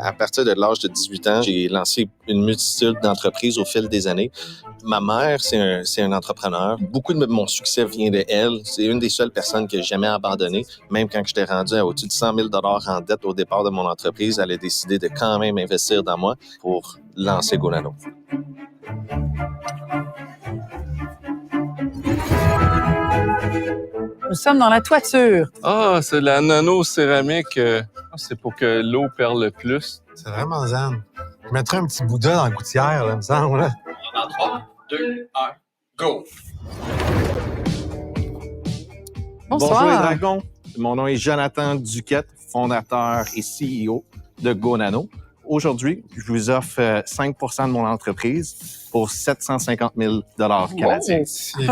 À partir de l'âge de 18 ans, j'ai lancé une multitude d'entreprises au fil des années. Ma mère, c'est un entrepreneur. Beaucoup de mon succès vient de elle. C'est une des seules personnes que j'ai jamais abandonné. Même quand j'étais rendu à au-dessus de 100 000 $ en dette au départ de mon entreprise, elle a décidé de quand même investir dans moi pour lancer GoNano. Nous sommes dans la toiture. Ah, c'est la nano-céramique. C'est pour que l'eau perde le plus. C'est vraiment zen. Je mettrais un petit Bouddha dans la gouttière, là, me semble. Là. Dans 3, 2, 1, go! Bonsoir. Bonjour les dragons. Mon nom est Jonathan Duquette, fondateur et CEO de GoNano. Aujourd'hui, je vous offre 5 % de mon entreprise pour 750 000 $ canadiens.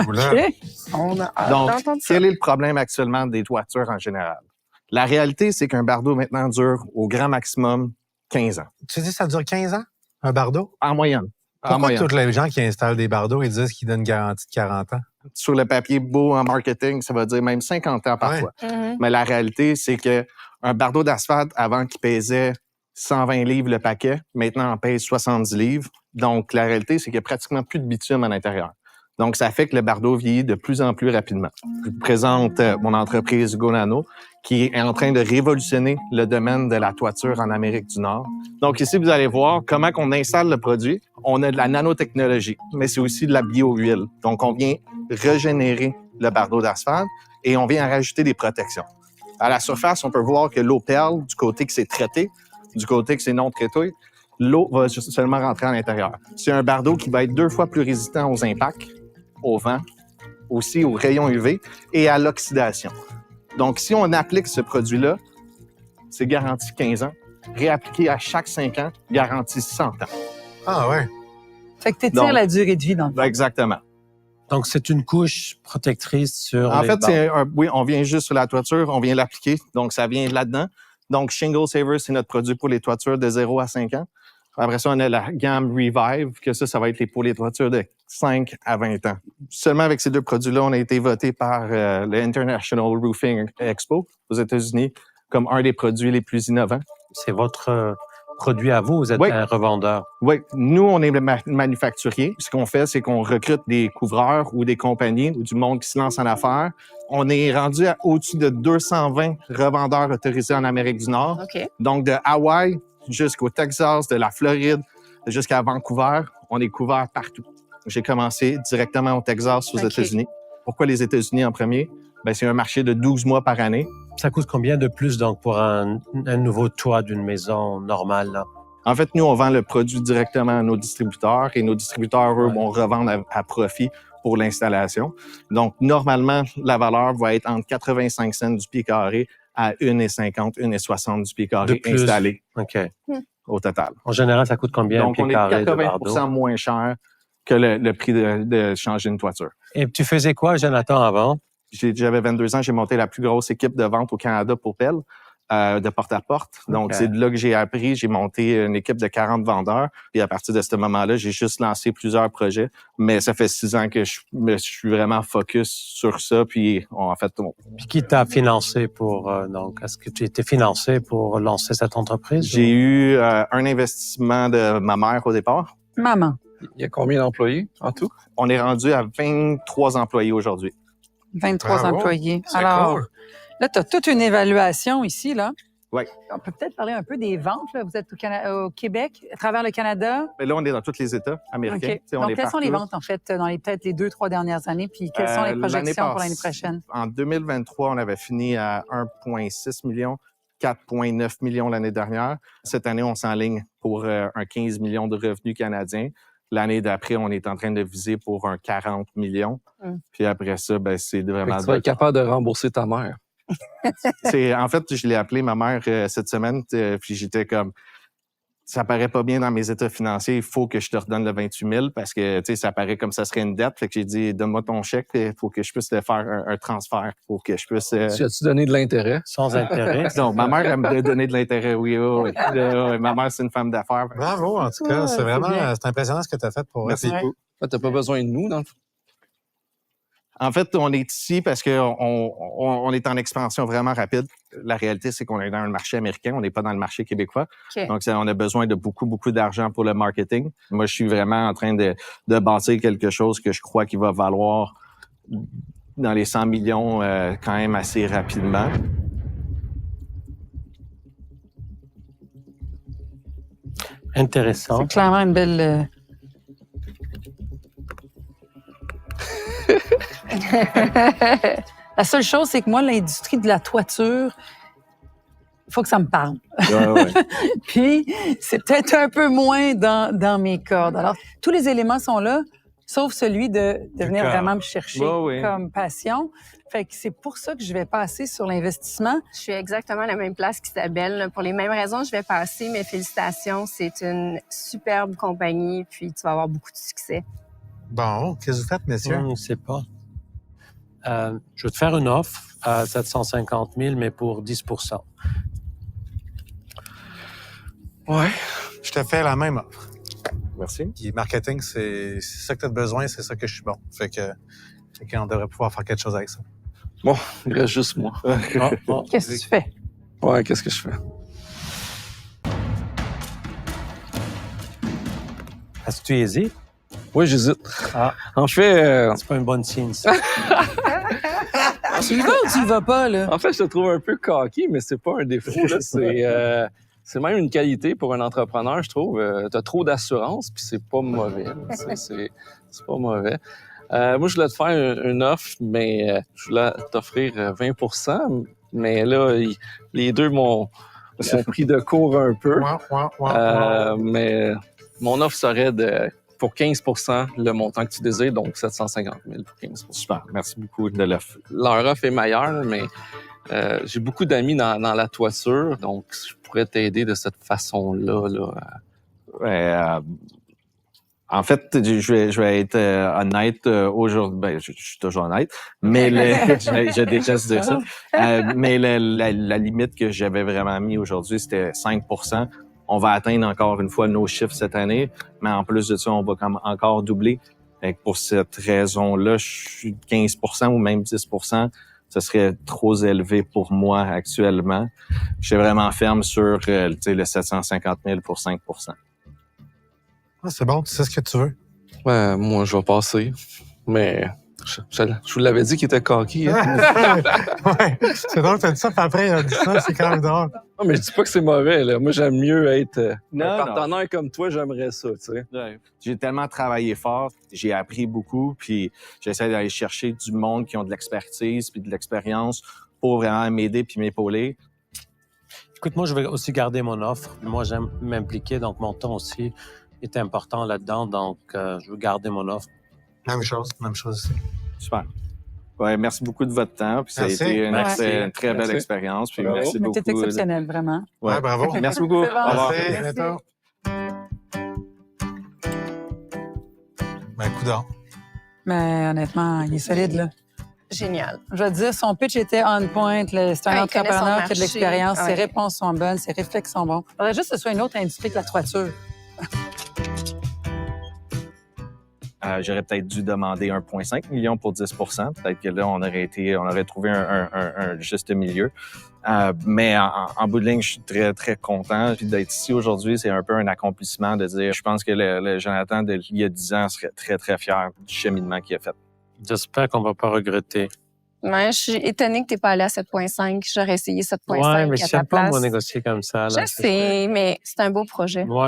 OK. On a hâte Donc, d'entendre ça. quel est le problème actuellement des toitures en général? La réalité, c'est qu'un bardeau maintenant dure au grand maximum 15 ans. Tu dis que ça dure 15 ans, un bardeau? En moyenne. En Pourquoi moyenne. tous les gens qui installent des bardeaux, ils disent qu'ils donnent une garantie de 40 ans? Sur le papier beau en marketing, ça va dire même 50 ans parfois. Mhm. Mais la réalité, c'est que un bardeau d'asphalte, avant qui pesait 120 livres le paquet, maintenant en pèse 70 livres. Donc, la réalité, c'est qu'il n'y a pratiquement plus de bitume à l'intérieur. Donc, ça fait que le bardeau vieillit de plus en plus rapidement. Je vous présente mon entreprise GoNano, qui est en train de révolutionner le domaine de la toiture en Amérique du Nord. Donc, ici, vous allez voir comment on installe le produit. On a de la nanotechnologie, mais c'est aussi de la bio-huile. Donc, on vient régénérer le bardeau d'asphalte et on vient en rajouter des protections. À la surface, on peut voir que l'eau perle du côté que c'est traité, du côté que c'est non traité. L'eau va seulement rentrer à l'intérieur. C'est un bardeau qui va être 2 fois plus résistant aux impacts, au vent, aussi aux rayons UV et à l'oxydation. Donc, si on applique ce produit-là, c'est garanti 15 ans. Réappliqué à chaque 5 ans, garanti 100 ans. Ah ouais. Fait que t'étires Donc- la durée de vie dans le fond. Exactement. Donc, c'est une couche protectrice sur En les fait, barres. oui, on vient juste sur la toiture, on vient l'appliquer, donc ça vient là-dedans. Donc, Shingle Saver, c'est notre produit pour les toitures de 0 à 5 ans. Après ça, on a la gamme Revive, que ça va être pour les toitures de 5 à 20 ans. Seulement avec ces deux produits-là, on a été voté par le International Roofing Expo aux États-Unis comme un des produits les plus innovants. C'est votre produit à vous êtes Oui. un revendeur. Oui, nous, on est le manufacturier. Ce qu'on fait, c'est qu'on recrute des couvreurs ou des compagnies ou du monde qui se lance en affaires. On est rendu à au-dessus de 220 revendeurs autorisés en Amérique du Nord. OK. Donc, de Hawaï jusqu'au Texas, de la Floride jusqu'à Vancouver, on est couvert partout. J'ai commencé directement au Texas, aux OK. États-Unis. Pourquoi les États-Unis en premier? Ben, c'est un marché de 12 mois par année. Ça coûte combien de plus donc pour un nouveau toit d'une maison normale? Là? En fait, nous, on vend le produit directement à nos distributeurs et nos distributeurs, eux, Ouais. vont revendre à profit pour l'installation. Donc, normalement, la valeur va être entre 85 cents du pied carré à 1,50, 1,60 du pied De carré plus. installé OK. au total. En général, ça coûte combien un Donc, pied on est carré de 80 bardeau? moins cher que le prix de changer une toiture. Et tu faisais quoi, Jonathan, avant? J'avais 22 ans, j'ai monté la plus grosse équipe de vente au Canada pour Pelle, de porte-à-porte. Donc, OK. c'est de là que j'ai appris. J'ai monté une équipe de 40 vendeurs. Et à partir de ce moment-là, j'ai juste lancé plusieurs projets. Mais ça fait 6 ans que je suis vraiment focus sur ça. Puis, Puis qui t'a financé pour donc est-ce que tu étais financé pour lancer cette entreprise? j'ai eu un investissement de ma mère au départ. Maman. Il y a combien d'employés en tout? On est rendu à 23 employés aujourd'hui. 23 Bravo. employés. C'est Alors, cool. là, tu as toute une évaluation ici, là. Oui. On peut peut-être parler un peu des ventes. Là. Vous êtes au Québec, à travers le Canada. Mais là, on est dans tous les États américains. OK. Tu sais, on Donc, est quelles sont les partout. ventes, en fait, dans peut-être les 2-3 dernières années? Puis, quelles sont les L'année projections pour l'année passée, prochaine? En 2023, on avait fini à 1,6 million, 4,9 millions l'année dernière. Cette année, on s'enligne pour un 15 millions de revenus canadiens. L'année d'après, on est en train de viser pour un 40 millions. Puis après ça, ben, c'est Fait vraiment... que tu vas être capable de rembourser ta mère. En fait, je l'ai appelé ma mère cette semaine, puis j'étais comme... Ça paraît pas bien dans mes états financiers, il faut que je te redonne le 28 000 parce que, tu sais, ça paraît comme ça serait une dette. Fait que j'ai dit, donne-moi ton chèque, il faut que je puisse te faire un transfert pour que je puisse... Tu as-tu donné de l'intérêt? Sans intérêt? Non, ma mère, elle me donné de l'intérêt, oui. Oui. Ma mère, c'est une femme d'affaires. Bravo, en tout cas. Ouais, c'est c'est vraiment bien. C'est impressionnant ce que tu as fait pour Merci Ouais. beaucoup. Tu n'as pas besoin de nous, dans le fond. En fait, on est ici parce qu'on est en expansion vraiment rapide. La réalité, c'est qu'on est dans le marché américain, on n'est pas dans le marché québécois. OK. Donc, on a besoin de beaucoup, beaucoup d'argent pour le marketing. Moi, je suis vraiment en train de bâtir quelque chose que je crois qu'il va valoir dans les 100 millions quand même assez rapidement. Intéressant. C'est clairement une belle... La seule chose, c'est que moi, l'industrie de la toiture, il faut que ça me parle. Ouais. Puis, c'est peut-être un peu moins dans mes cordes. Alors, tous les éléments sont là, sauf celui de venir vraiment me chercher Ouais. comme passion. Fait que c'est pour ça que je vais passer sur l'investissement. Je suis exactement à la même place qu'Isabelle. Pour les mêmes raisons, je vais passer. Mes félicitations. C'est une superbe compagnie. Puis, tu vas avoir beaucoup de succès. Bon, qu'est-ce que vous faites, messieurs? Je ne sais pas. Je vais te faire une offre à 750 000, mais pour 10 Ouais. Je te fais la même offre. Merci. Puis marketing, c'est ça que tu as besoin, c'est ça que je suis bon. Fait qu'on devrait pouvoir faire quelque chose avec ça. Bon, il reste juste moi. Qu'est-ce que tu fais? Ouais, qu'est-ce que je fais? Est-ce que tu hésites? Oui, j'hésite. Ah. En fait, C'est pas un bon signe, ça. Tu y vas ou tu y vas pas, là? je te trouve un peu cocky, mais c'est pas un défaut. Là. C'est même une qualité pour un entrepreneur, je trouve. Tu as trop d'assurance, puis c'est pas mauvais. C'est pas mauvais. Moi, je voulais te faire une offre, mais je voulais t'offrir 20 %. Mais là, les deux m'ont pris de court un peu. Mais mon offre serait pour 15 % le montant que tu désires, donc 750 000 pour 15 %. Super. Merci beaucoup de l'offre. Leur offre est meilleure, là, mais j'ai beaucoup d'amis dans la toiture, donc je pourrais t'aider de cette façon-là. Là. En fait, je vais être honnête aujourd'hui. Ben, je suis toujours honnête, mais je déteste dire ça. Mais la limite que j'avais vraiment mis aujourd'hui, c'était 5 %. On va atteindre encore une fois nos chiffres cette année, mais en plus de ça, on va encore doubler. Et pour cette raison-là, je suis 15 % ou même 10 %. Ce serait trop élevé pour moi actuellement. Je suis vraiment ferme sur le 750 000 pour 5 %. Ah, c'est bon, tu sais ce que tu veux. Ouais, moi, je vais passer, mais je vous l'avais dit qu'il était cocky. Hein? Ouais, c'est drôle, t'as dit ça, puis après, il a dit ça, c'est quand même drôle. Non, mais je dis pas que c'est mauvais. Là. Moi, j'aime mieux être un Non. partenaire comme toi. J'aimerais ça, tu sais. Ouais. J'ai tellement travaillé fort, j'ai appris beaucoup, puis j'essaie d'aller chercher du monde qui ont de l'expertise puis de l'expérience pour vraiment m'aider puis m'épauler. Écoute, moi, je vais aussi garder mon offre. Moi, j'aime m'impliquer, donc mon temps aussi est important là-dedans. Donc, je veux garder mon offre. Même chose aussi. Super. Ouais, merci beaucoup de votre temps. Puis ça a Merci. été une très belle Merci. expérience. Puis Bravo. merci Mais beaucoup. t'es exceptionnel, vraiment. Ouais, bravo. Merci beaucoup. C'est bon. Au revoir. Merci, à bientôt. Ben, coudonc. Mais honnêtement, il est solide, là. Génial. Je veux dire, son pitch était on point. C'est un Il connaît son entrepreneur qui a de marché. l'expérience. Ses Ouais. réponses sont bonnes, ses réflexes sont bons. Il faudrait juste que ce soit une autre industrie que la toiture. J'aurais peut-être dû demander 1,5 million pour 10 %. Peut-être que là, on aurait trouvé un juste milieu. Mais en bout de ligne, je suis très, très content. Puis d'être ici aujourd'hui, c'est un peu un accomplissement de dire, je pense que le Jonathan d'il y a 10 ans serait très, très fier du cheminement qu'il a fait. J'espère qu'on va pas regretter. Ouais, je suis étonnée que tu n'es pas allé à 7,5. J'aurais essayé 7,5 Ouais, mais à je ta n'aime pas place. moi négocier comme ça. Là. Je sais, mais c'est un beau projet. Ouais.